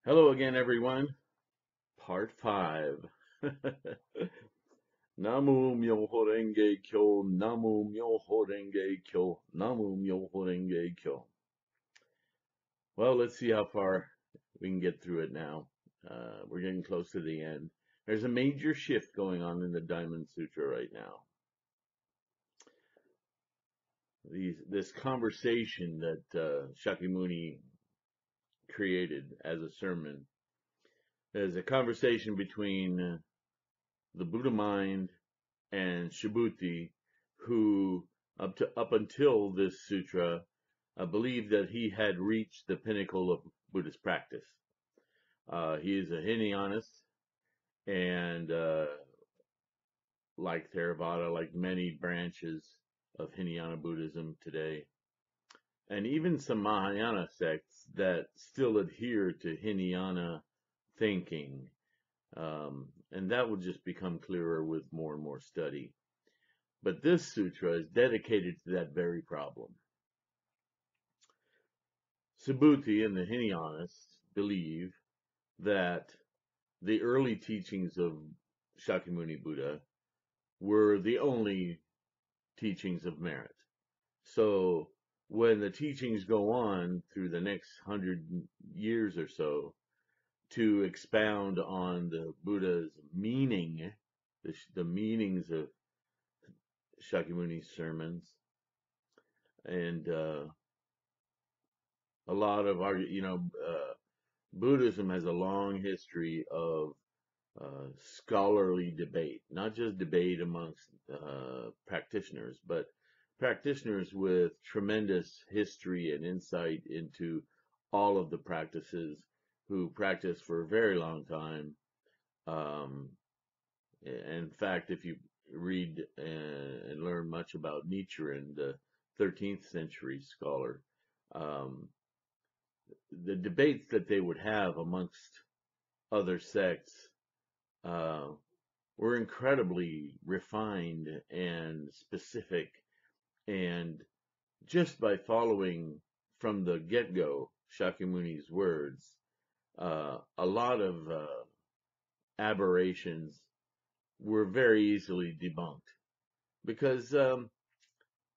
Hello again, everyone. Part 5. Namu Myoho Renge Kyo, Namu Myoho Renge Kyo, Namu Myoho Renge Kyo. Well, let's see how far we can get through it now. We're getting close to the end. There's a major shift going on in the Diamond Sutra right now. This conversation that Shakyamuni created as a sermon is a conversation between the Buddha mind and Subhuti, who up until this sutra believed that he had reached the pinnacle of Buddhist practice. He is a Hinayanist, and like Theravada, like many branches of Hinayana Buddhism today, and even some Mahayana sects that still adhere to Hinayana thinking. And that will just become clearer with more and more study. But this sutra is dedicated to that very problem. Subhuti and the Hinayanists believe that the early teachings of Shakyamuni Buddha were the only teachings of merit. So when the teachings go on through the next 100 years or so to expound on the Buddha's meaning, the meanings of Shakyamuni's sermons, and a lot of our, Buddhism has a long history of scholarly debate, not just debate amongst practitioners, but practitioners with tremendous history and insight into all of the practices who practice for a very long time. In fact, if you read and learn much about Nichiren, the 13th century scholar, the debates that they would have amongst other sects were incredibly refined and specific. And just by following from the get-go Shakyamuni's words, a lot of aberrations were very easily debunked because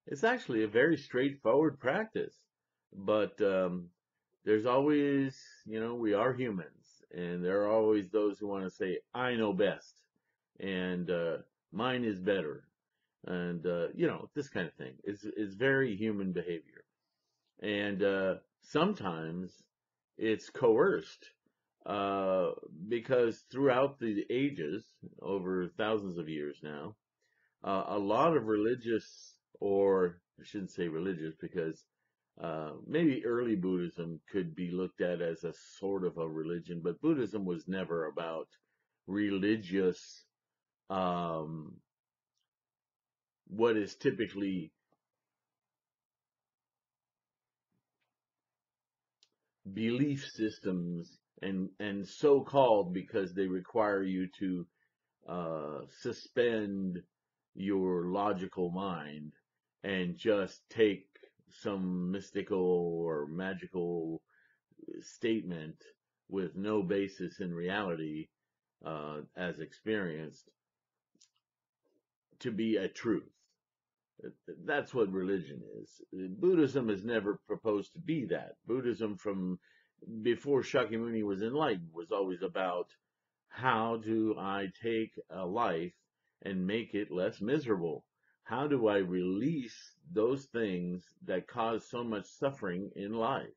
it's actually a very straightforward practice. But there's always, we are humans, and there are always those who want to say, I know best, and mine is better, and this kind of thing. It's very human behavior, and sometimes it's coerced because throughout the ages, over thousands of years now, a lot of religious, or I shouldn't say religious, because maybe early Buddhism could be looked at as a sort of a religion, but Buddhism was never about religious, um, what is typically belief systems, and so called because they require you to suspend your logical mind and just take some mystical or magical statement with no basis in reality as experienced to be a truth. That's what religion is. Buddhism has never proposed to be that. Buddhism, from before Shakyamuni was enlightened, was always about how do I take a life and make it less miserable? How do I release those things that cause so much suffering in life?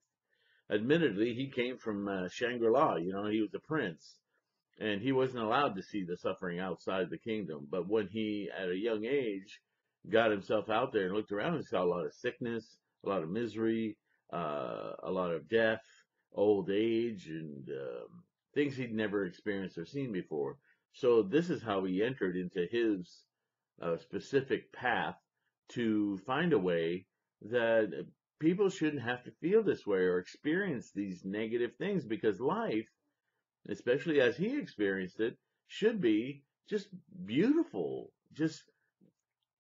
Admittedly, he came from Shangri-La. He was a prince, and he wasn't allowed to see the suffering outside the kingdom. But when he, at a young age, got himself out there and looked around, and saw a lot of sickness, a lot of misery, a lot of death, old age, and things he'd never experienced or seen before. So this is how he entered into his specific path to find a way that people shouldn't have to feel this way or experience these negative things, because life, especially as he experienced it, should be just beautiful. Just,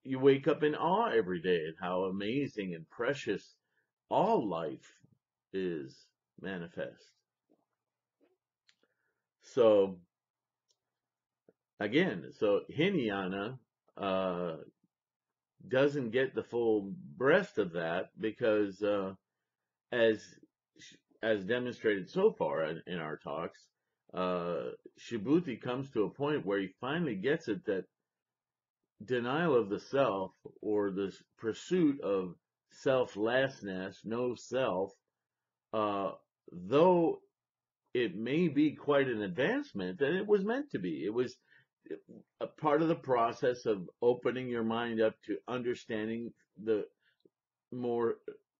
you wake up in awe every day at how amazing and precious all life is manifest. So again, so Hinayana uh, doesn't get the full breadth of that because as as demonstrated so far in our talks, Shibhuti comes to a point where he finally gets it that denial of the self, or this pursuit of selflessness, no self, uh, though it may be quite an advancement, and it was meant to be. It was a part of the process of opening your mind up to understanding the more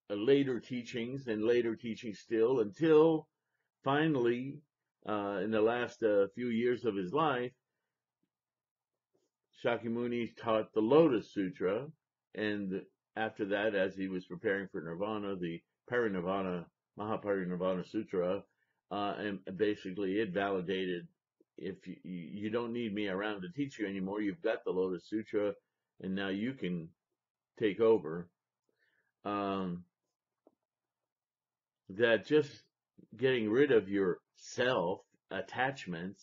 later teachings and later teachings still, until finally, in the last few years of his life, Shakyamuni taught the Lotus Sutra, and after that, as he was preparing for Nirvana, the Parinirvana, Mahaparinirvana Sutra, and basically it validated, if you don't need me around to teach you anymore, you've got the Lotus Sutra, and now you can take over. Um, that just getting rid of your self attachments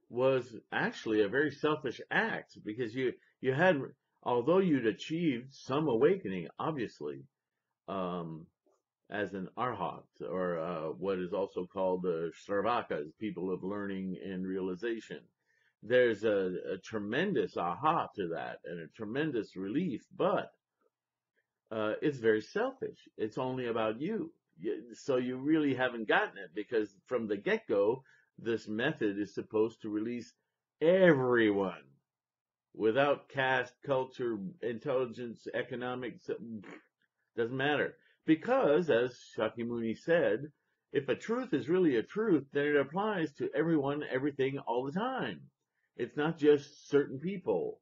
was actually a very selfish act, because you had, although you'd achieved some awakening, obviously, um, as an arhat, or what is also called the Shravakas, people of learning and realization. There's a tremendous aha to that and a tremendous relief, but it's very selfish. It's only about you. So you really haven't gotten it, because from the get-go, this method is supposed to release everyone without caste, culture, intelligence, economics. Doesn't matter. Because, as Shakyamuni said, if a truth is really a truth, then it applies to everyone, everything, all the time. It's not just certain people.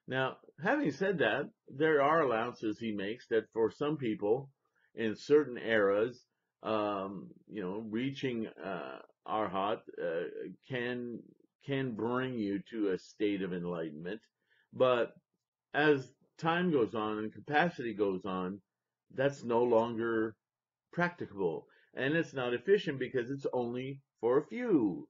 Now, having said that, there are allowances he makes that for some people in certain eras, reaching arhat can bring you to a state of enlightenment. But as time goes on and capacity goes on, that's no longer practicable, and it's not efficient because it's only for a few.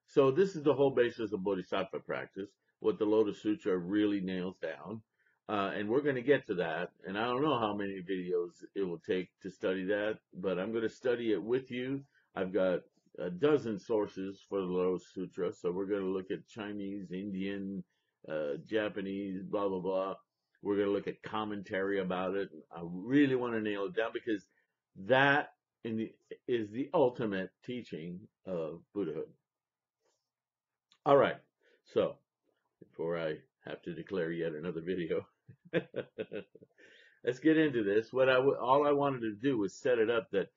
So this is the whole basis of Bodhisattva practice, what the Lotus Sutra really nails down. And we're going to get to that. And I don't know how many videos it will take to study that, but I'm going to study it with you. I've got a dozen sources for the Lotus Sutra. So we're going to look at Chinese, Indian, Japanese, blah, blah, blah. We're going to look at commentary about it. I really want to nail it down, because that is the ultimate teaching of Buddhahood. All right. So before I have to declare yet another video, let's get into this. All I wanted to do was set it up that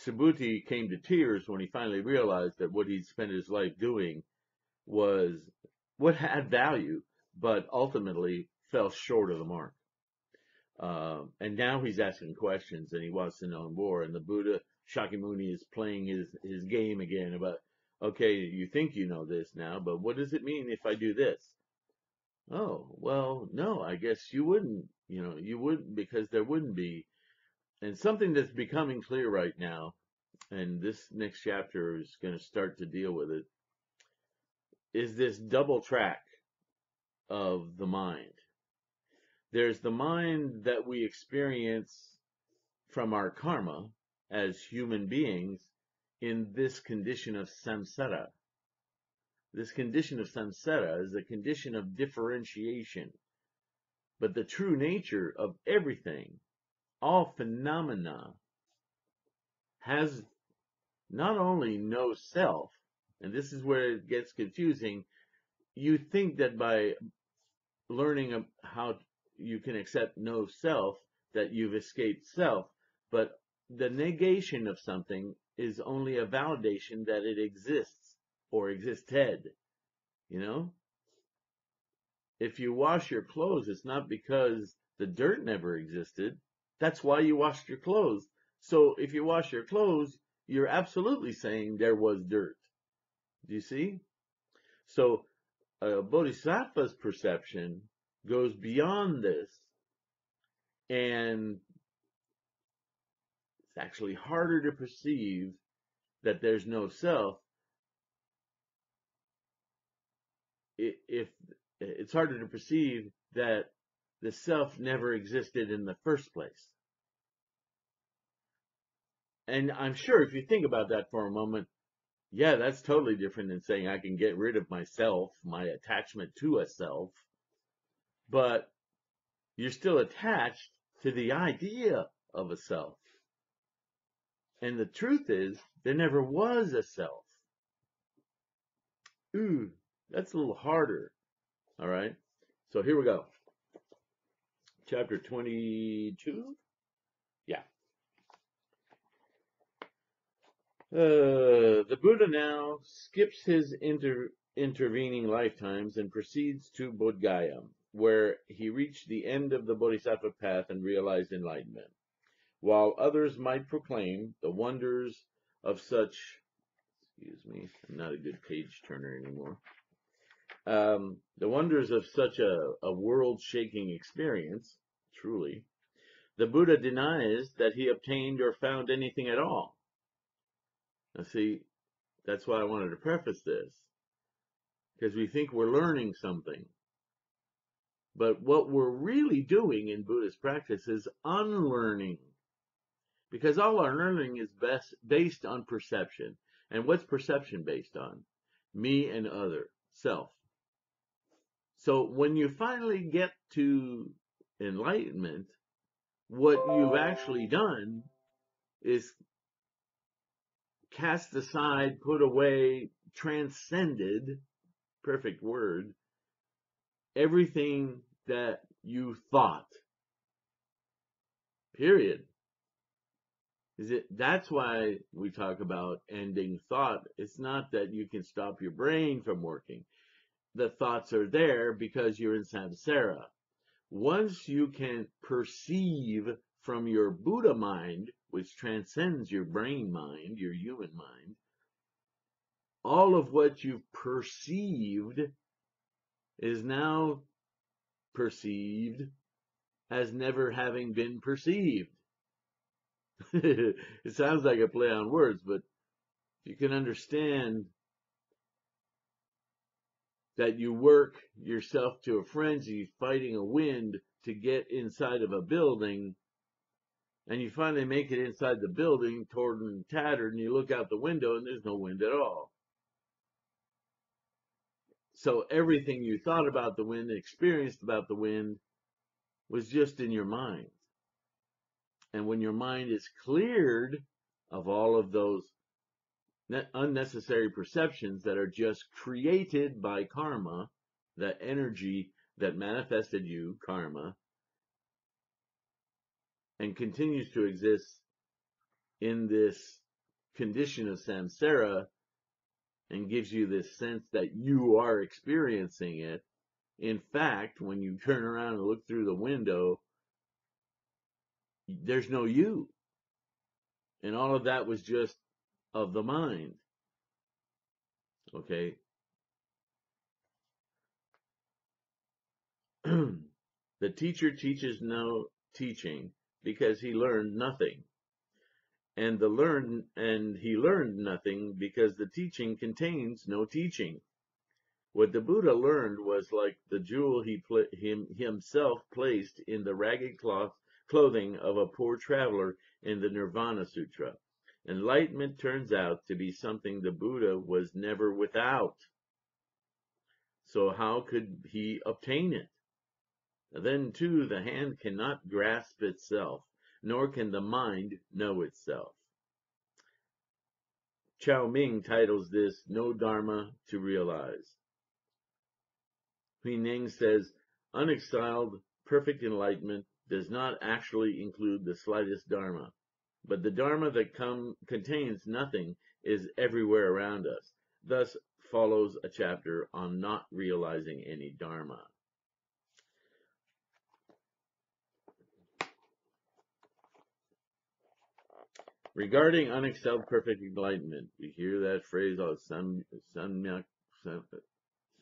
Subhuti came to tears when he finally realized that what he'd spent his life doing was what had value, but ultimately fell short of the mark. And now he's asking questions, and he wants to know more. And the Buddha Shakyamuni is playing his game again about, okay, you think you know this now, but what does it mean if I do this? Oh, well, no, I guess you wouldn't. You wouldn't, because there wouldn't be. And something that's becoming clear right now, and this next chapter is going to start to deal with it, is this double track of the mind. There's the mind that we experience from our karma as human beings in this condition of samsara. This condition of samsara is a condition of differentiation. But the true nature of everything, all phenomena, has not only no self, and this is where it gets confusing. You think that by learning how you can accept no self, that you've escaped self, but the negation of something is only a validation that it exists or existed. You know, if you wash your clothes, it's not because the dirt never existed. That's why you washed your clothes. So if you wash your clothes, you're absolutely saying there was dirt. Do you see? So a bodhisattva's perception goes beyond this, and it's actually harder to perceive that there's no self, if it's harder to perceive that the self never existed in the first place. And I'm sure if you think about that for a moment, yeah, that's totally different than saying I can get rid of myself, my attachment to a self, but you're still attached to the idea of a self. And the truth is, there never was a self. Ooh, that's a little harder. All right. So here we go. Chapter 22. Yeah. The Buddha now skips his intervening lifetimes and proceeds to Bodh Gaya, where he reached the end of the Bodhisattva path and realized enlightenment. While others might proclaim the wonders of such, excuse me, I'm not a good page turner anymore. The wonders of such a world-shaking experience, truly, the Buddha denies that he obtained or found anything at all. Now see, that's why I wanted to preface this, because we think we're learning something. But what we're really doing in Buddhist practice is unlearning, because all our learning is based on perception. And what's perception based on? Me and other, self. So when you finally get to enlightenment, what you've actually done is cast aside, put away, transcended, perfect word, everything that you thought. Period. That's why we talk about ending thought. It's not that you can stop your brain from working. The thoughts are there because you're in samsara. Once you can perceive from your Buddha mind, which transcends your brain mind, your human mind, all of what you've perceived is now perceived as never having been perceived. It sounds like a play on words, but you can understand that you work yourself to a frenzy fighting a wind to get inside of a building, and you finally make it inside the building, torn and tattered, and you look out the window and there's no wind at all. So everything you thought about the wind, experienced about the wind, was just in your mind. And when your mind is cleared of all of those unnecessary perceptions that are just created by karma, that energy that manifested you, karma, and continues to exist in this condition of samsara and gives you this sense that you are experiencing it. In fact, when you turn around and look through the window, there's no you. And all of that was just of the mind. Okay? The teacher teaches no teaching because he learned nothing. And he learned nothing because the teaching contains no teaching. What the Buddha learned was like the jewel he himself placed in the ragged clothing of a poor traveler in the Nirvana Sutra. Enlightenment turns out to be something the Buddha was never without. So how could he obtain it? Then, too, the hand cannot grasp itself, nor can the mind know itself. Chao Ming titles this No Dharma to Realize. Hui Ning says, unexiled, perfect enlightenment does not actually include the slightest dharma, but the dharma that contains nothing is everywhere around us. Thus follows a chapter on not realizing any dharma. Regarding unexcelled perfect enlightenment, we hear that phrase all samyak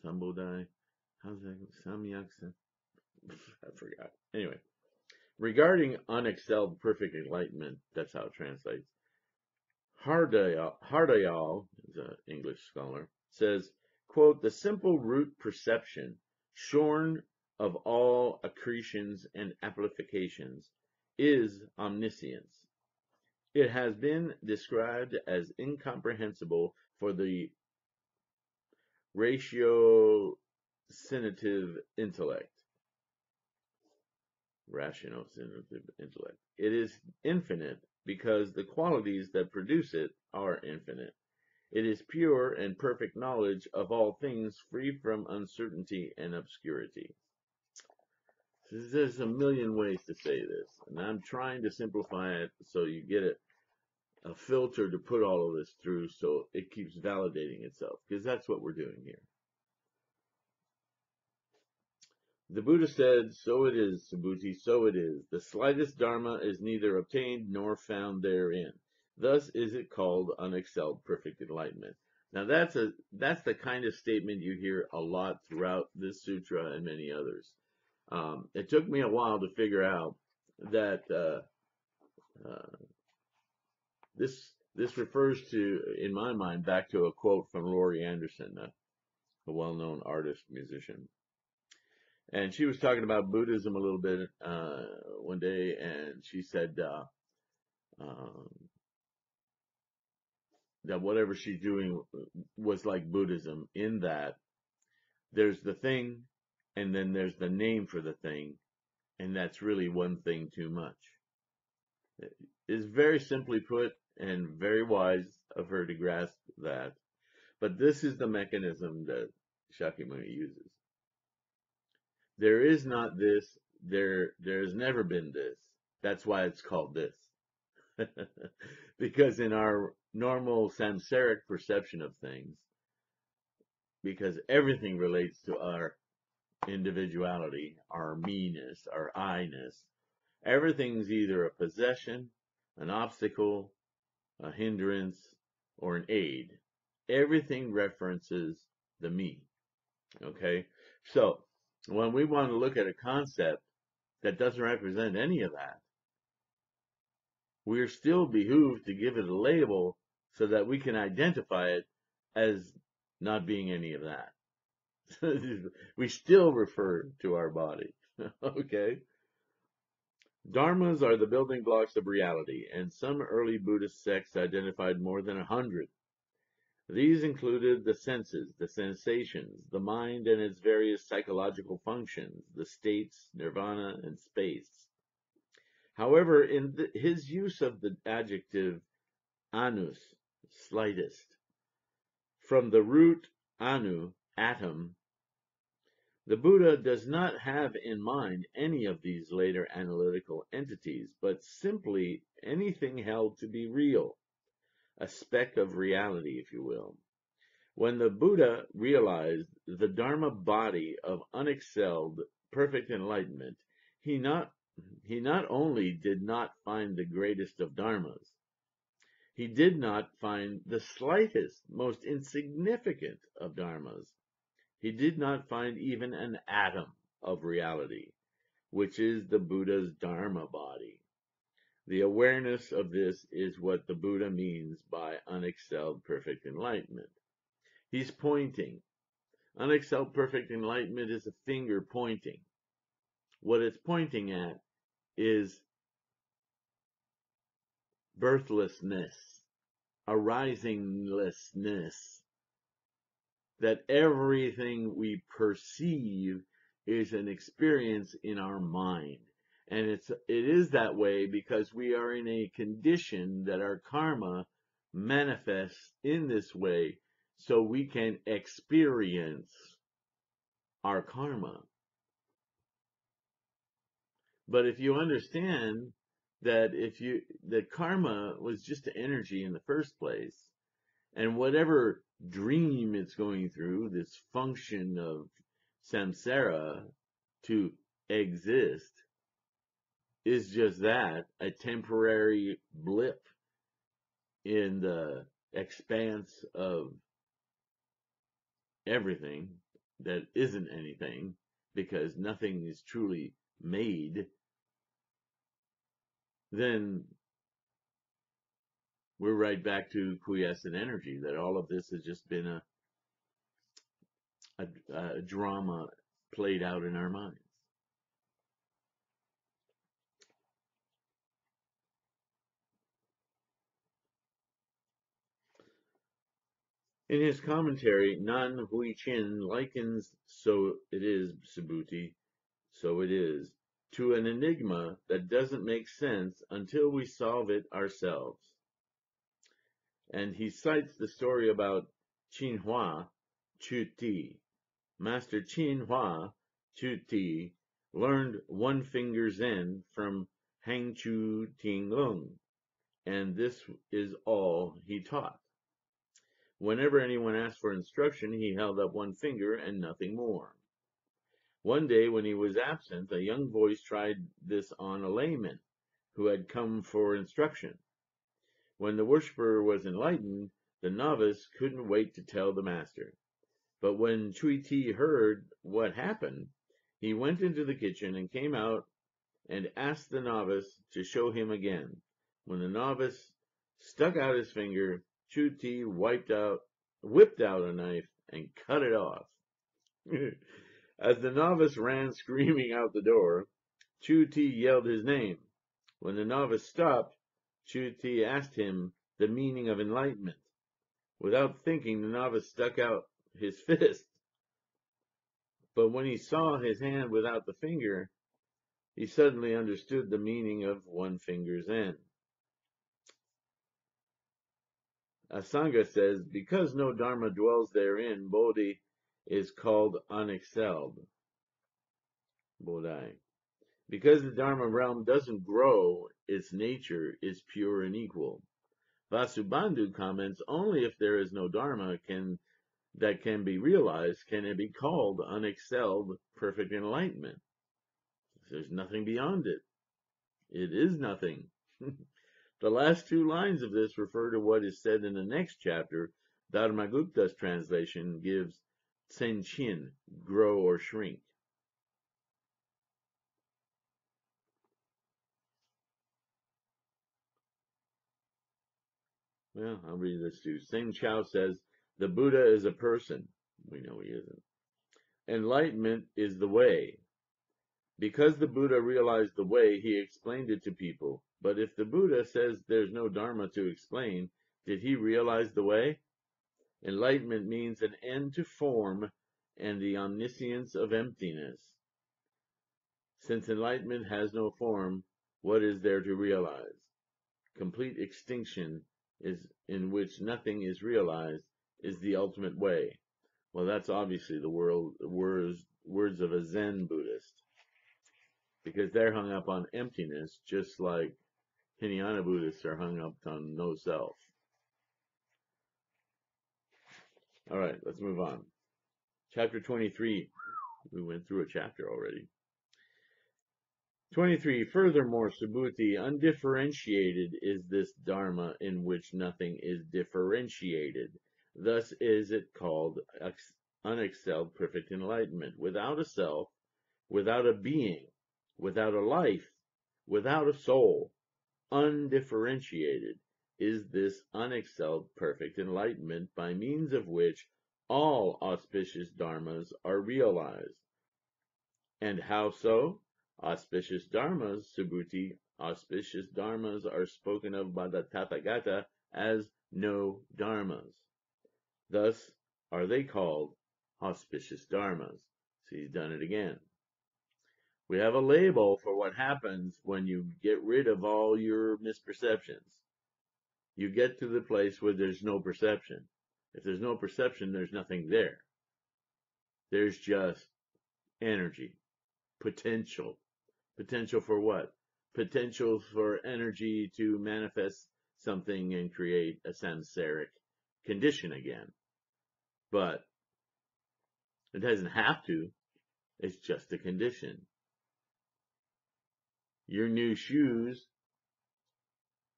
sambodhai. How's that? Samyak. I forgot. Anyway, regarding unexcelled perfect enlightenment, that's how it translates. Hardayal is an English scholar, says, quote, the simple root perception, shorn of all accretions and amplifications, is omniscience. It has been described as incomprehensible for the ratiocinative intellect. Ratiocinative intellect. It is infinite because the qualities that produce it are infinite. It is pure and perfect knowledge of all things, free from uncertainty and obscurity. There's a million ways to say this, and I'm trying to simplify it so you get a filter to put all of this through so it keeps validating itself, because that's what we're doing here. The Buddha said, so it is, Subhuti, so it is. The slightest dharma is neither obtained nor found therein. Thus is it called unexcelled perfect enlightenment. Now that's the kind of statement you hear a lot throughout this sutra and many others. It took me a while to figure out that this refers to, in my mind, back to a quote from Laurie Anderson, a well-known artist, musician. And she was talking about Buddhism a little bit one day, and she said that whatever she's doing was like Buddhism, in that there's the thing, and then there's the name for the thing, and that's really one thing too much. It's very simply put and very wise of her to grasp that. But this is the mechanism that Shakyamuni uses. There is not this, there's never been this. That's why it's called this. Because in our normal samsaric perception of things, because everything relates to our individuality, our me-ness, our I-ness, everything's either a possession, an obstacle, a hindrance, or an aid. Everything references the me. Okay? So, when we want to look at a concept that doesn't represent any of that, we're still behooved to give it a label so that we can identify it as not being any of that. We still refer to our body. Okay? Dharmas are the building blocks of reality, and some early Buddhist sects identified more than 100. These included the senses, the sensations, the mind and its various psychological functions, the states, nirvana, and space. However, in his use of the adjective anus, slightest, from the root anu, atom, the Buddha does not have in mind any of these later analytical entities, but simply anything held to be real, a speck of reality, if you will. When the Buddha realized the Dharma body of unexcelled, perfect enlightenment, he not only did not find the greatest of Dharmas, he did not find the slightest, most insignificant of Dharmas. He did not find even an atom of reality, which is the Buddha's Dharma body. The awareness of this is what the Buddha means by unexcelled perfect enlightenment. He's pointing. Unexcelled perfect enlightenment is a finger pointing. What it's pointing at is birthlessness, arisinglessness, that everything we perceive is an experience in our mind. And it is that way because we are in a condition that our karma manifests in this way, so we can experience our karma. But if you understand that that karma was just energy in the first place, and whatever dream it's going through, this function of samsara to exist, is just that, a temporary blip in the expanse of everything that isn't anything, because nothing is truly made, then we're right back to quiescent energy, that all of this has just been a drama played out in our minds. In his commentary, Nan Hui Chin likens "So it is, Subhuti, so it is" to an enigma that doesn't make sense until we solve it ourselves. And he cites the story about Qin Hua Chu Ti. Master Qin Hua Chu Ti learned one finger Zen from Hang Chu Ting Lung, and this is all he taught. Whenever anyone asked for instruction, he held up one finger and nothing more. One day when he was absent, a young voice tried this on a layman who had come for instruction. When the worshipper was enlightened, the novice couldn't wait to tell the master. But when Chui Ti heard what happened, he went into the kitchen and came out and asked the novice to show him again. When the novice stuck out his finger, Chu Ti whipped out a knife and cut it off. As the novice ran screaming out the door, Chu Ti yelled his name. When the novice stopped, Chu Ti asked him the meaning of enlightenment. Without thinking, the novice stuck out his fist. But when he saw his hand without the finger, he suddenly understood the meaning of one finger's end. Asanga says, because no Dharma dwells therein, Bodhi is called unexcelled. Bodhi. Because the Dharma realm doesn't grow, its nature is pure and equal. Vasubandhu comments, only if there is no Dharma that can be realized can it be called unexcelled perfect enlightenment. There's nothing beyond it. It is nothing. The last two lines of this refer to what is said in the next chapter. Dharmagupta's translation gives Tsenchin, grow or shrink. Well, I'll read this too. Seng Chao says, the Buddha is a person. We know he isn't. Enlightenment is the way. Because the Buddha realized the way, he explained it to people. But if the Buddha says there's no Dharma to explain, did he realize the way? Enlightenment means an end to form and the omniscience of emptiness. Since enlightenment has no form, what is there to realize? Complete extinction is in which nothing is realized is the ultimate way. Well, that's obviously the words of a Zen Buddhist, because they're hung up on emptiness, just like Hinayana Buddhists are hung up on no self. All right, let's move on. Chapter 23. We went through a chapter already. 23. Furthermore, Subhuti, undifferentiated is this Dharma in which nothing is differentiated. Thus is it called unexcelled perfect enlightenment. Without a self, without a being, without a life, without a soul, undifferentiated is this unexcelled perfect enlightenment by means of which all auspicious dharmas are realized. And how so? Auspicious dharmas, Subhuti, auspicious dharmas are spoken of by the Tathagata as no dharmas. Thus are they called auspicious dharmas. See, he's done it again. We have a label for what happens when you get rid of all your misperceptions. You get to the place where there's no perception. If there's no perception, there's nothing there. There's just energy, potential. Potential for what? Potential for energy to manifest something and create a samsaric condition again. But it doesn't have to. It's just a condition. Your new shoes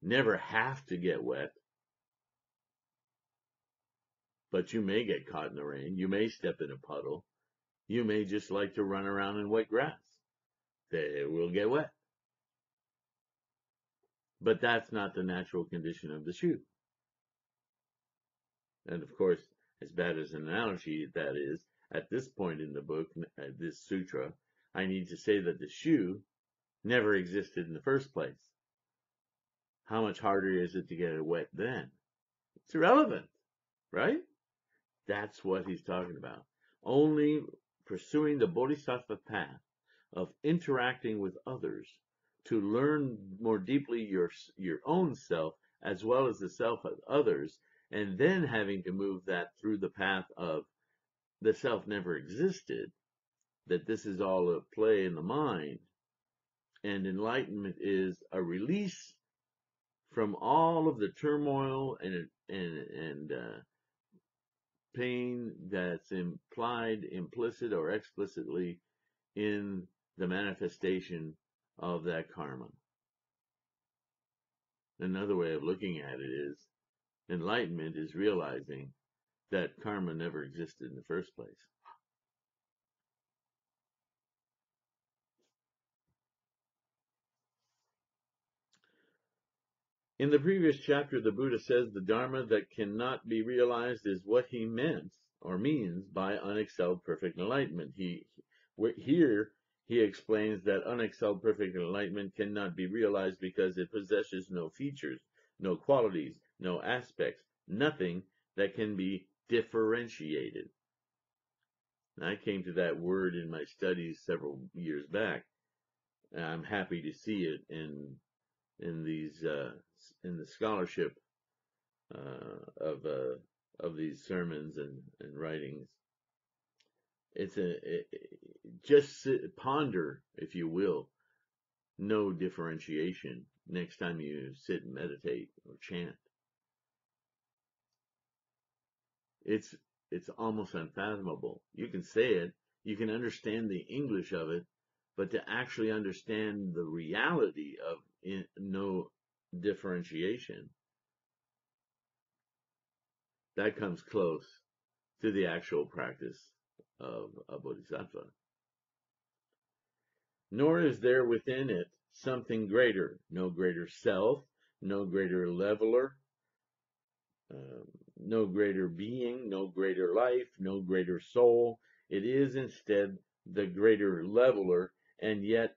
never have to get wet, but you may get caught in the rain. You may step in a puddle. You may just like to run around in wet grass. They will get wet. But that's not the natural condition of the shoe. And of course, as bad as an analogy that is, at this point in the book, this sutra, I need to say that the shoe never existed in the first place. How much harder is it to get it wet then? It's irrelevant, right? That's what he's talking about. Only pursuing the bodhisattva path of interacting with others to learn more deeply your own self as well as the self of others, and then having to move that through the path of the self never existed, that this is all a play in the mind, and enlightenment is a release from all of the turmoil and pain that's implied, implicit, or explicitly in the manifestation of that karma. Another way of looking at it is enlightenment is realizing that karma never existed in the first place. In the previous chapter, the Buddha says the Dharma that cannot be realized is what he meant or means by unexcelled perfect enlightenment. Here he explains that unexcelled perfect enlightenment cannot be realized because it possesses no features, no qualities, no aspects, nothing that can be differentiated. And I came to that word in my studies several years back, and I'm happy to see it in these in the scholarship of these sermons and writings. It's just ponder, if you will, no differentiation next time you sit and meditate or chant. It's almost unfathomable. You can say it, you can understand the English of it, but to actually understand the reality of no differentiation, that comes close to the actual practice of a bodhisattva. Nor is there within it something greater, no greater self, no greater leveler, no greater being, no greater life, no greater soul. It is instead the greater leveler, and yet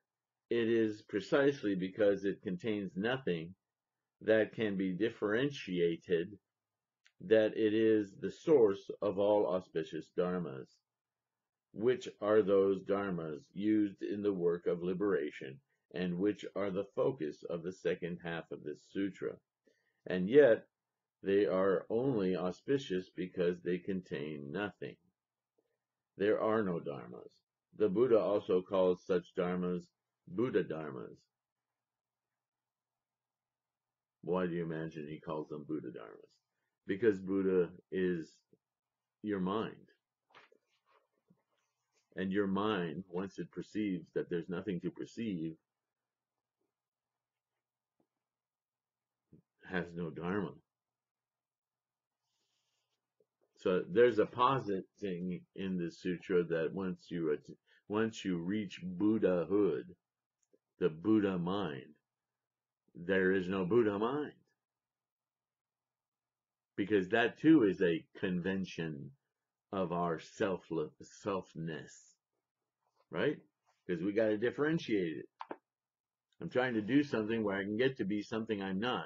it is precisely because it contains nothing that can be differentiated that it is the source of all auspicious dharmas, which are those dharmas used in the work of liberation, and which are the focus of the second half of this sutra. And yet, they are only auspicious because they contain nothing. There are no dharmas. The Buddha also calls such dharmas Buddha dharmas. Why do you imagine he calls them Buddha dharmas? Because Buddha is your mind. And your mind, once it perceives that there's nothing to perceive, has no dharma. So there's a positing in this sutra that once you reach Buddhahood, the Buddha mind, there is no Buddha mind. Because that too is a convention of our selfness, right? Because we got to differentiate it. I'm trying to do something where I can get to be something I'm not.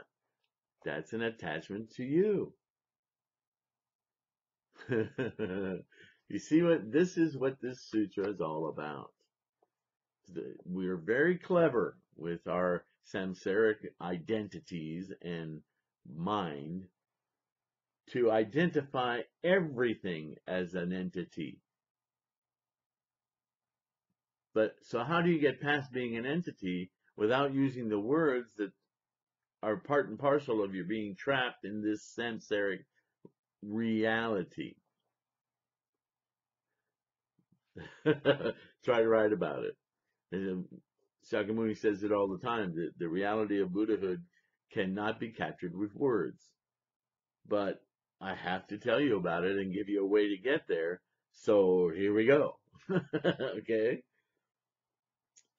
That's an attachment to you. You see this is what this sutra is all about. We're very clever with our samsaric identities and mind to identify everything as an entity. But so how do you get past being an entity without using the words that are part and parcel of your being trapped in this samsaric reality? Try to write about it. And Shakyamuni says it all the time. The reality of Buddhahood cannot be captured with words. But I have to tell you about it and give you a way to get there. So here we go. Okay?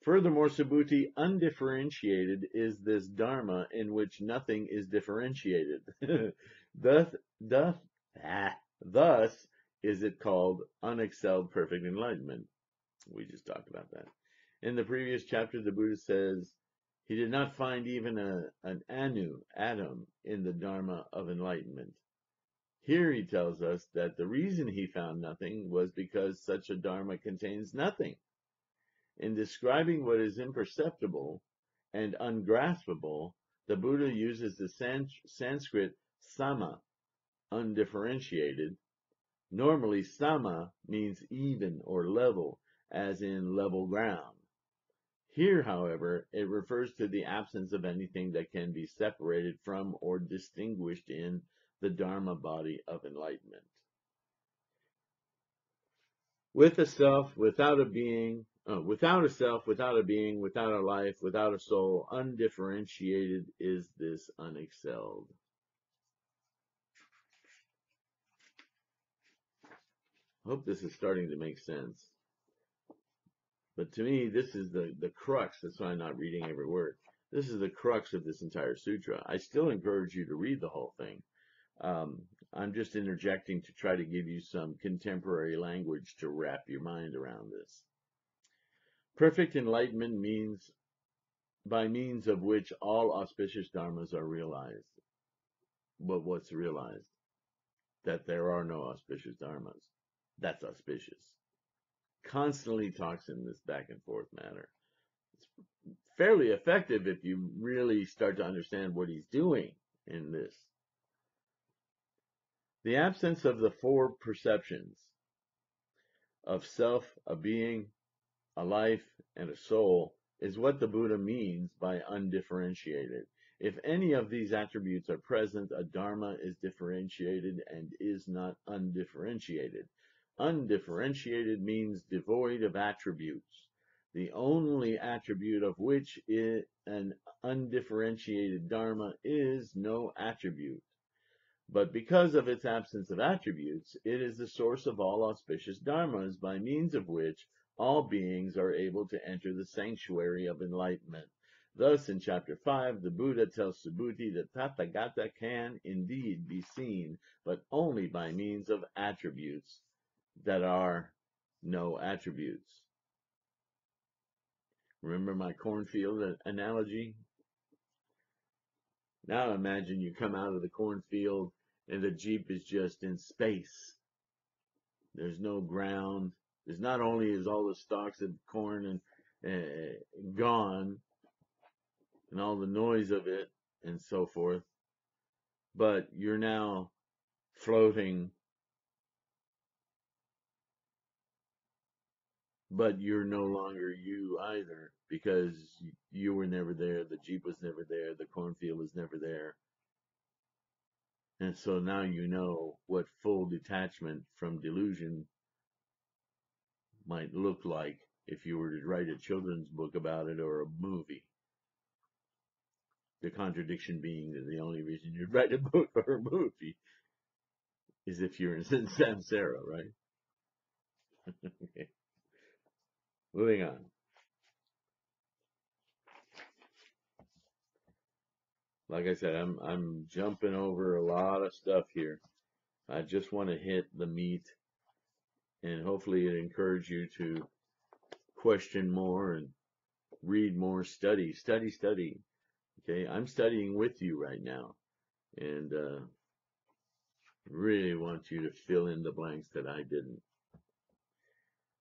Furthermore, Subhuti, undifferentiated is this dharma in which nothing is differentiated. Thus is it called unexcelled perfect enlightenment? We just talked about that. In the previous chapter, the Buddha says he did not find even an atom in the Dharma of enlightenment. Here he tells us that the reason he found nothing was because such a Dharma contains nothing. In describing what is imperceptible and ungraspable, the Buddha uses the Sanskrit sama, undifferentiated. Normally, sama means even or level, as in level ground. Here, however, it refers to the absence of anything that can be separated from or distinguished in the Dharma body of enlightenment. With a self, without a being, without a self, without a being, without a life, without a soul, undifferentiated is this unexcelled. I hope this is starting to make sense. But to me, this is the crux. That's why I'm not reading every word. This is the crux of this entire sutra. I still encourage you to read the whole thing. I'm just interjecting to try to give you some contemporary language to wrap your mind around this. Perfect enlightenment means by means of which all auspicious dharmas are realized. But what's realized? That there are no auspicious dharmas. That's auspicious. Constantly talks in this back and forth matter. It's fairly effective if you really start to understand what he's doing in this. The absence of the four perceptions of self, a being, a life, and a soul is what the Buddha means by undifferentiated. If any of these attributes are present, a dharma is differentiated and is not undifferentiated. Undifferentiated means devoid of attributes. The only attribute of which an undifferentiated dharma is no attribute. But because of its absence of attributes, it is the source of all auspicious dharmas, by means of which all beings are able to enter the sanctuary of enlightenment. Thus, in chapter 5, the Buddha tells Subhuti that Tathagata can indeed be seen, but only by means of attributes that are no attributes. Remember my cornfield analogy? Now imagine you come out of the cornfield and the Jeep is just in space. There's no ground. There's not only is all the stalks of corn and gone and all the noise of it and so forth, but you're now floating, but you're no longer you either, because you were never there, the Jeep was never there, the cornfield was never there. And so now you know what full detachment from delusion might look like if you were to write a children's book about it or a movie. The contradiction being that the only reason you'd write a book or a movie is if you're in samsara, right? Okay. Moving on. Like I said, I'm jumping over a lot of stuff here. I just want to hit the meat, and hopefully it encourages you to question more and read more, study. Okay, I'm studying with you right now, and really want you to fill in the blanks that I didn't.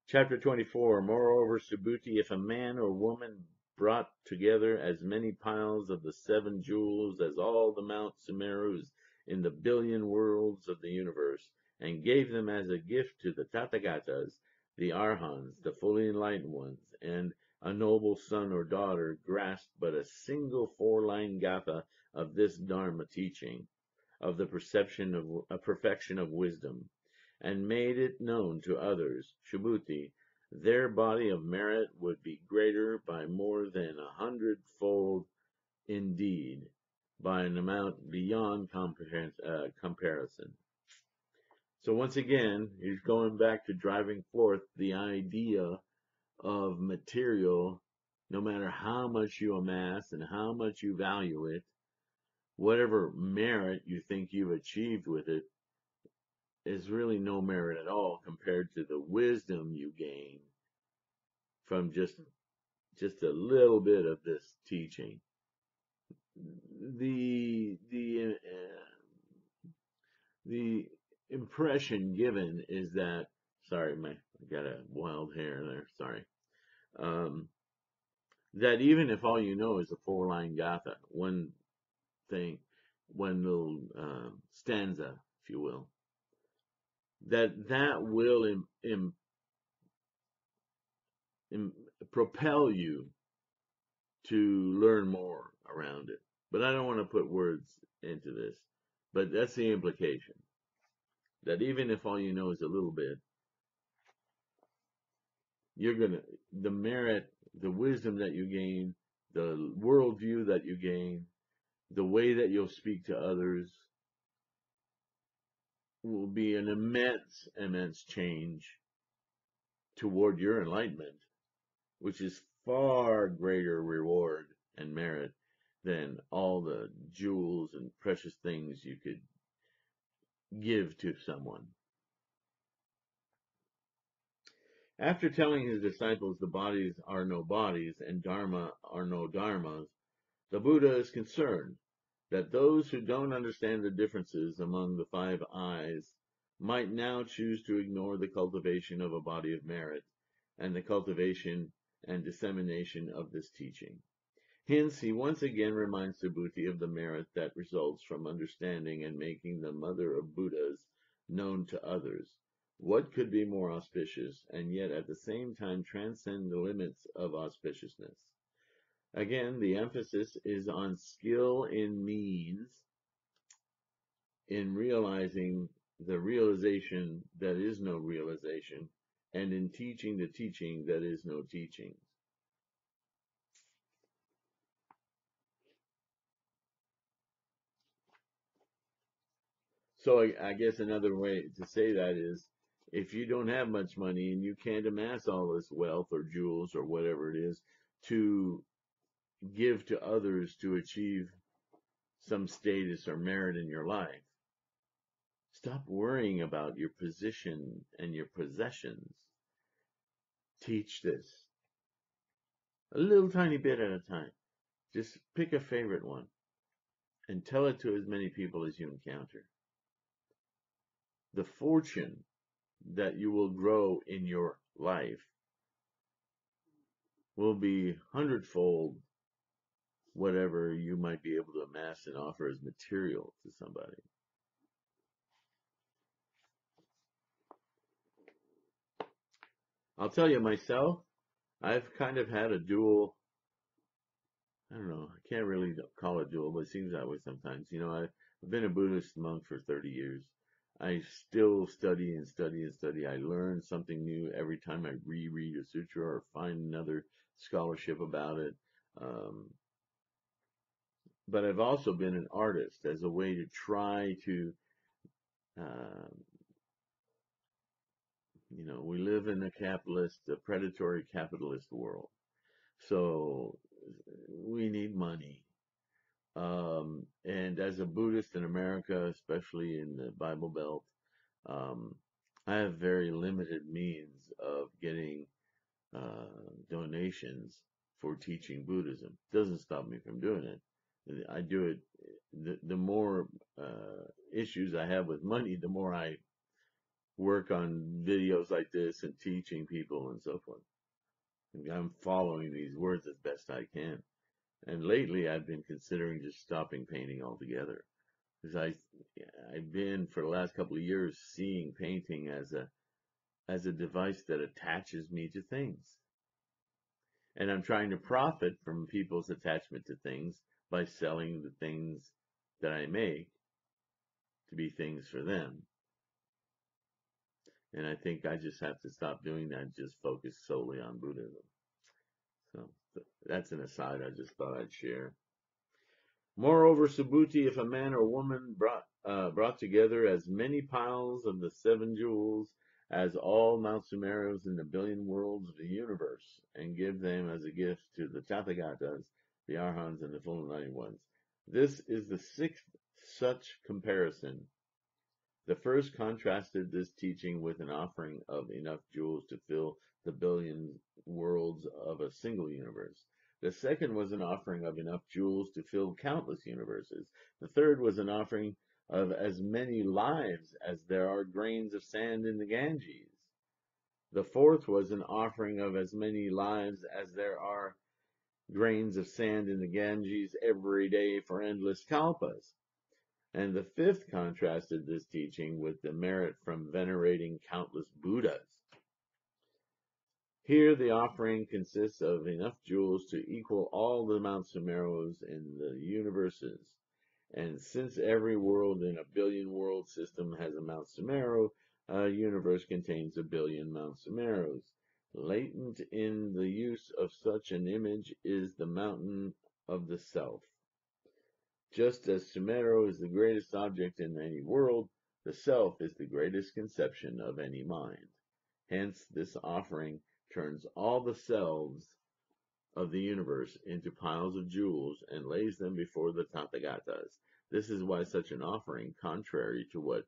Chapter 24. Moreover, Subhuti, if a man or woman brought together as many piles of the 7 jewels as all the Mount Sumerus in the billion worlds of the universe, and gave them as a gift to the Tathagatas, the Arhans, the fully enlightened ones, and a noble son or daughter grasped but a single 4-line gatha of this Dharma teaching, of the perfection of wisdom, and made it known to others, Subhuti, their body of merit would be greater by more than 100-fold, indeed, by an amount beyond comparison. So once again, he's going back to driving forth the idea of material, no matter how much you amass and how much you value it, whatever merit you think you've achieved with it, is really no merit at all compared to the wisdom you gain from just a little bit of this teaching. The impression given is that, sorry, I got a wild hair there. Sorry. Um, that even if all you know is a four-line gatha, one thing, one little stanza, if you will, that will im, propel you to learn more around it. But I don't want to put words into this. But that's the implication. That even if all you know is a little bit, you're gonna the merit, the wisdom that you gain, the worldview that you gain, the way that you'll speak to others will be an immense, immense change toward your enlightenment, which is far greater reward and merit than all the jewels and precious things you could give to someone. After telling his disciples the bodies are no bodies and dharma are no dharmas, the Buddha is concerned that those who don't understand the differences among the five eyes might now choose to ignore the cultivation of a body of merit and the cultivation and dissemination of this teaching. Hence, he once again reminds Subhuti of the merit that results from understanding and making the mother of Buddhas known to others. What could be more auspicious, and yet at the same time transcend the limits of auspiciousness? Again, the emphasis is on skill in means, in realizing the realization that is no realization, and in teaching the teaching that is no teaching. So I guess another way to say that is, if you don't have much money and you can't amass all this wealth or jewels or whatever it is to give to others to achieve some status or merit in your life, stop worrying about your position and your possessions. Teach this a little tiny bit at a time. Just pick a favorite one and tell it to as many people as you encounter. The fortune that you will grow in your life will be hundredfold whatever you might be able to amass and offer as material to somebody. I'll tell you myself, I've kind of had a dual, I don't know, I can't really call it dual, but it seems that way sometimes. I've been a Buddhist monk for 30 years. I still study and study and study. I learn something new every time I reread a sutra or find another scholarship about it. Um, but I've also been an artist as a way to try to, uh, we live in a predatory capitalist world. So we need money. And as a Buddhist in America, especially in the Bible Belt, um, I have very limited means of getting donations for teaching Buddhism. Doesn't stop me from doing it. I do it. The more issues I have with money, the more I work on videos like this and teaching people and so forth. I'm following these words as best I can. And lately I've been considering just stopping painting altogether. Because I've been for the last couple of years seeing painting as a device that attaches me to things. And I'm trying to profit from people's attachment to things by selling the things that I make to be things for them. And I think I just have to stop doing that and just focus solely on Buddhism. So that's an aside I just thought I'd share. Moreover, Subhuti, if a man or woman brought together as many piles of the seven jewels as all Mount Sumeros in the billion worlds of the universe, and give them as a gift to the Tathagatas, the Arhans, and the full enlightened ones. This is the sixth such comparison. The first contrasted this teaching with an offering of enough jewels to fill the billion worlds of a single universe. The second was an offering of enough jewels to fill countless universes. The third was an offering of as many lives as there are grains of sand in the Ganges. The fourth was an offering of as many lives as there are grains of sand in the Ganges every day for endless kalpas. And the fifth contrasted this teaching with the merit from venerating countless Buddhas. Here the offering consists of enough jewels to equal all the Mount Sumeros in the universes. And since every world in a billion world system has a Mount Sumero, a universe contains a billion Mount Sumeros. Latent in the use of such an image is the mountain of the self. Just as Sumero is the greatest object in any world, the self is the greatest conception of any mind. Hence, this offering turns all the selves of the universe into piles of jewels and lays them before the Tathagatas. This is why such an offering, contrary to what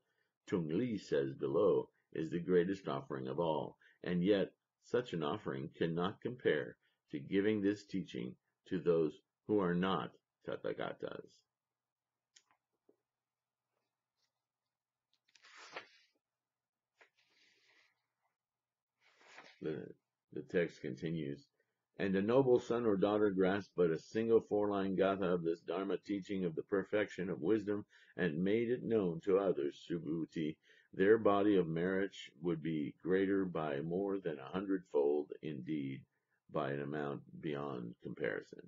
Tung Li says below, is the greatest offering of all. And yet, such an offering cannot compare to giving this teaching to those who are not Tathagatas. The text continues. And a noble son or daughter grasped but a single four-line gatha of this Dharma teaching of the perfection of wisdom and made it known to others, Subhuti, their body of merit would be greater by more than 100-fold, indeed, by an amount beyond comparison.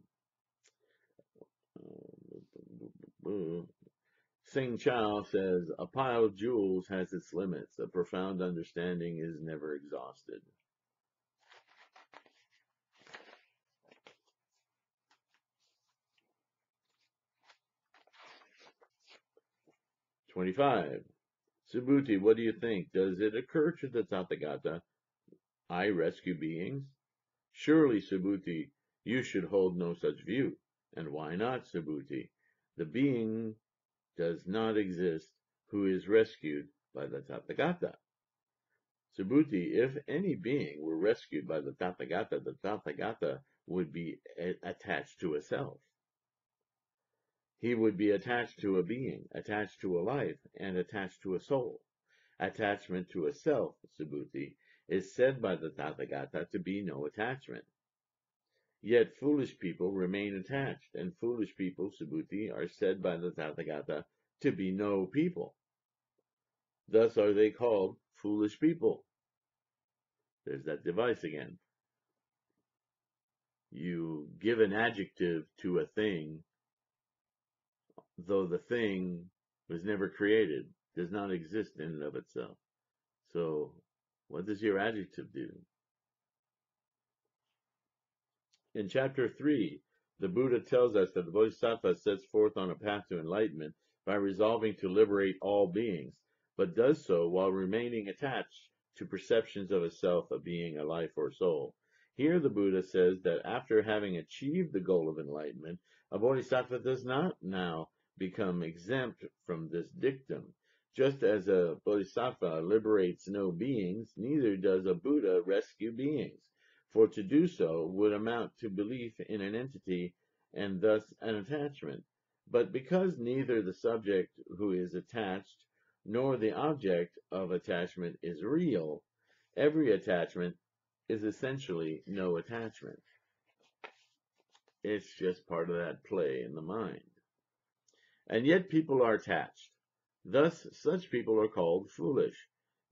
Sing Chao says, a pile of jewels has its limits. A profound understanding is never exhausted. 25. Subhuti, what do you think? Does it occur to the Tathagata, I rescue beings? Surely, Subhuti, you should hold no such view. And why not, Subhuti? The being does not exist who is rescued by the Tathagata. Subhuti, if any being were rescued by the Tathagata would be attached to a self. He would be attached to a being, attached to a life, and attached to a soul. Attachment to a self, Subhuti, is said by the Tathagata to be no attachment. Yet foolish people remain attached, and foolish people, Subhuti, are said by the Tathagata to be no people. Thus are they called foolish people. There's that device again. You give an adjective to a thing, though the thing was never created, does not exist in and of itself. So, what does your adjective do? In chapter 3, the Buddha tells us that the Bodhisattva sets forth on a path to enlightenment by resolving to liberate all beings, but does so while remaining attached to perceptions of a self, a being, a life, or soul. Here the Buddha says that after having achieved the goal of enlightenment, a Bodhisattva does not now become exempt from this dictum. Just as a Bodhisattva liberates no beings, neither does a Buddha rescue beings. For to do so would amount to belief in an entity and thus an attachment. But because neither the subject who is attached nor the object of attachment is real, every attachment is essentially no attachment. It's just part of that play in the mind. And yet people are attached. Thus, such people are called foolish,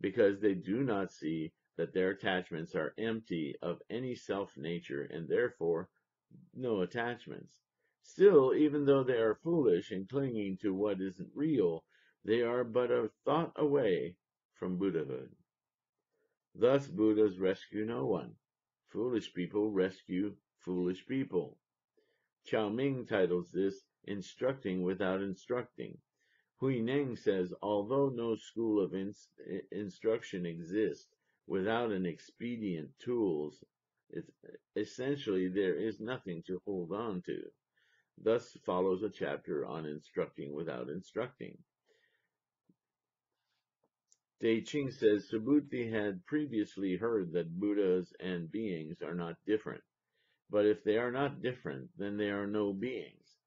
because they do not see that their attachments are empty of any self-nature and therefore no attachments. Still, even though they are foolish and clinging to what isn't real, they are but a thought away from Buddhahood. Thus, Buddhas rescue no one. Foolish people rescue foolish people. Chao Ming titles this Instructing Without Instructing. Hui Neng says, although no school of instruction exists without an expedient tools, essentially there is nothing to hold on to. Thus follows a chapter on instructing without instructing. Dei Ching says Subhuti had previously heard that Buddhas and beings are not different. But if they are not different, then they are no beings.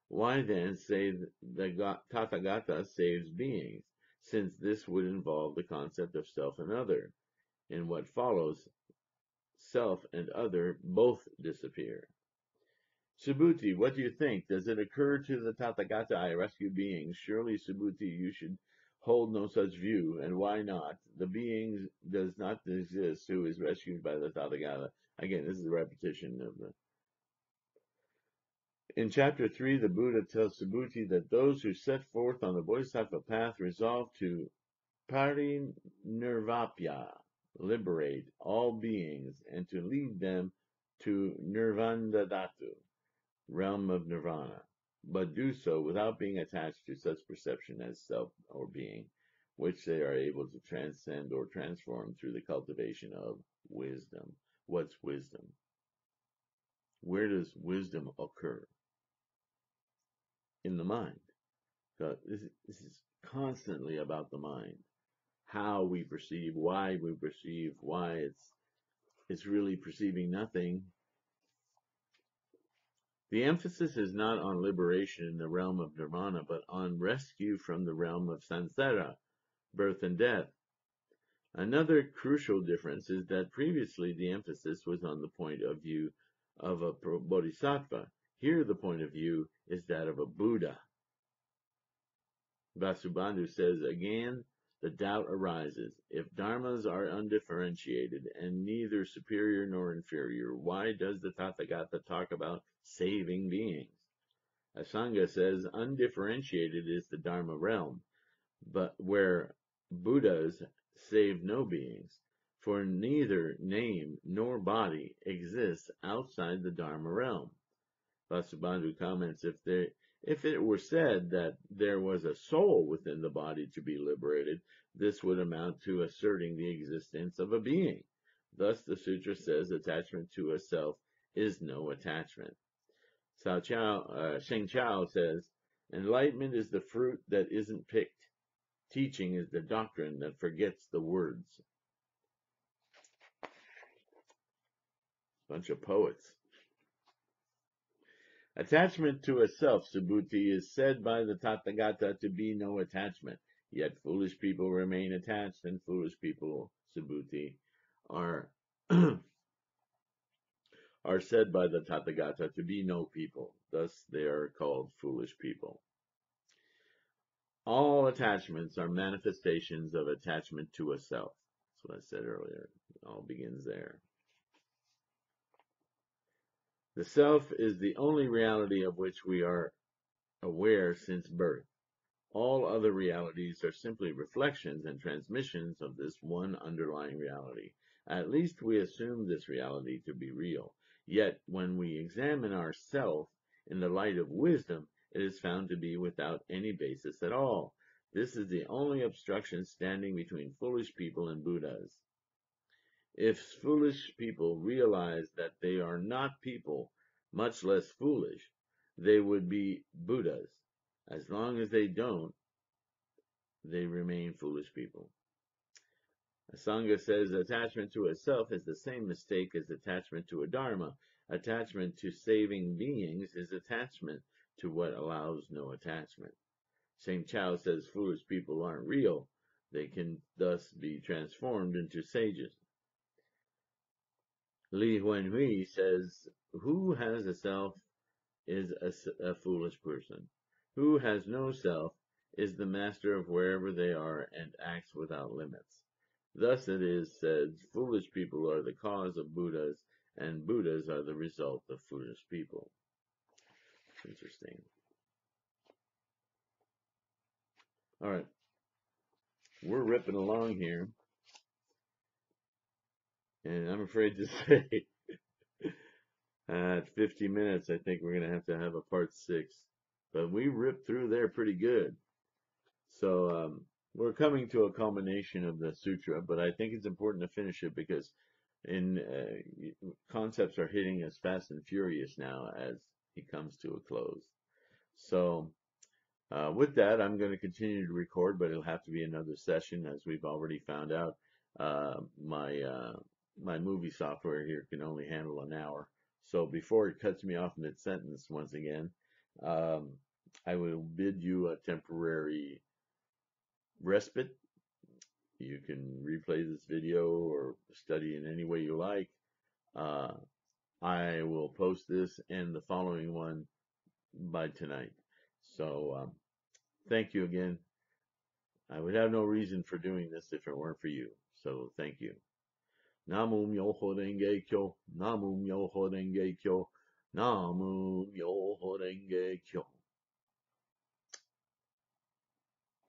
Why then say the Tathagata saves beings, since this would involve the concept of self and other? In what follows, self and other both disappear. Subhuti, what do you think? Does it occur to the Tathagata, I rescue beings? Surely, Subhuti, you should hold no such view, and why not? The being does not exist who is rescued by the Tathagata. Again, this is a repetition of the... In chapter 3, the Buddha tells Subhuti that those who set forth on the Bodhisattva path resolve to parinirvapya, liberate all beings, and to lead them to nirvandadhatu, realm of nirvana, but do so without being attached to such perception as self or being, which they are able to transcend or transform through the cultivation of wisdom. What's wisdom? Where does wisdom occur? In the mind. So this is constantly about the mind. How we perceive, why we perceive, why it's really perceiving nothing. The emphasis is not on liberation in the realm of nirvana, but on rescue from the realm of samsara, birth and death. Another crucial difference is that previously the emphasis was on the point of view of a bodhisattva. Here the point of view is that of a Buddha. Vasubandhu says, again, the doubt arises. If dharmas are undifferentiated and neither superior nor inferior, why does the Tathagata talk about saving beings? Asanga says, undifferentiated is the dharma realm, but where Buddhas save no beings, for neither name nor body exists outside the dharma realm. Vasubandhu comments, if it were said that there was a soul within the body to be liberated, this would amount to asserting the existence of a being. Thus, the sutra says attachment to a self is no attachment. Sheng Chao says, enlightenment is the fruit that isn't picked. Teaching is the doctrine that forgets the words. Bunch of poets. Attachment to a self, Subhuti, is said by the Tathagata to be no attachment. Yet foolish people remain attached, and foolish people, Subhuti, are are said by the Tathagata to be no people. Thus they are called foolish people. All attachments are manifestations of attachment to a self. That's what I said earlier. It all begins there. The self is the only reality of which we are aware since birth. All other realities are simply reflections and transmissions of this one underlying reality. At least we assume this reality to be real. Yet, when we examine our self in the light of wisdom, it is found to be without any basis at all. This is the only obstruction standing between foolish people and Buddhas. If foolish people realize that they are not people, much less foolish, they would be Buddhas. As long as they don't, they remain foolish people. Asanga says attachment to a self is the same mistake as attachment to a dharma. Attachment to saving beings is attachment to what allows no attachment. Sheng Chao says foolish people aren't real. They can thus be transformed into sages. Li Huanhui says, who has a self is a foolish person. Who has no self is the master of wherever they are and acts without limits. Thus it is said, foolish people are the cause of Buddhas, and Buddhas are the result of foolish people. Interesting. All right. We're ripping along here. And I'm afraid to say, at 50 minutes, I think we're going to have a part 6. But we ripped through there pretty good. So we're coming to a culmination of the sutra, but I think it's important to finish it because concepts are hitting us fast and furious now as it comes to a close. So With that, I'm going to continue to record, but it'll have to be another session, as we've already found out. My movie software here can only handle an hour. So before it cuts me off mid-sentence once again, um, I will bid you a temporary respite. You can replay this video or study in any way you like. Uh, I will post this and the following one by tonight. So thank you again. I would have no reason for doing this if it weren't for you. So thank you. Namu Myoho Renge Kyo. Namu Myoho Renge Kyo. Namu Myoho Renge Kyo.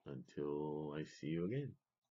Until I see you again.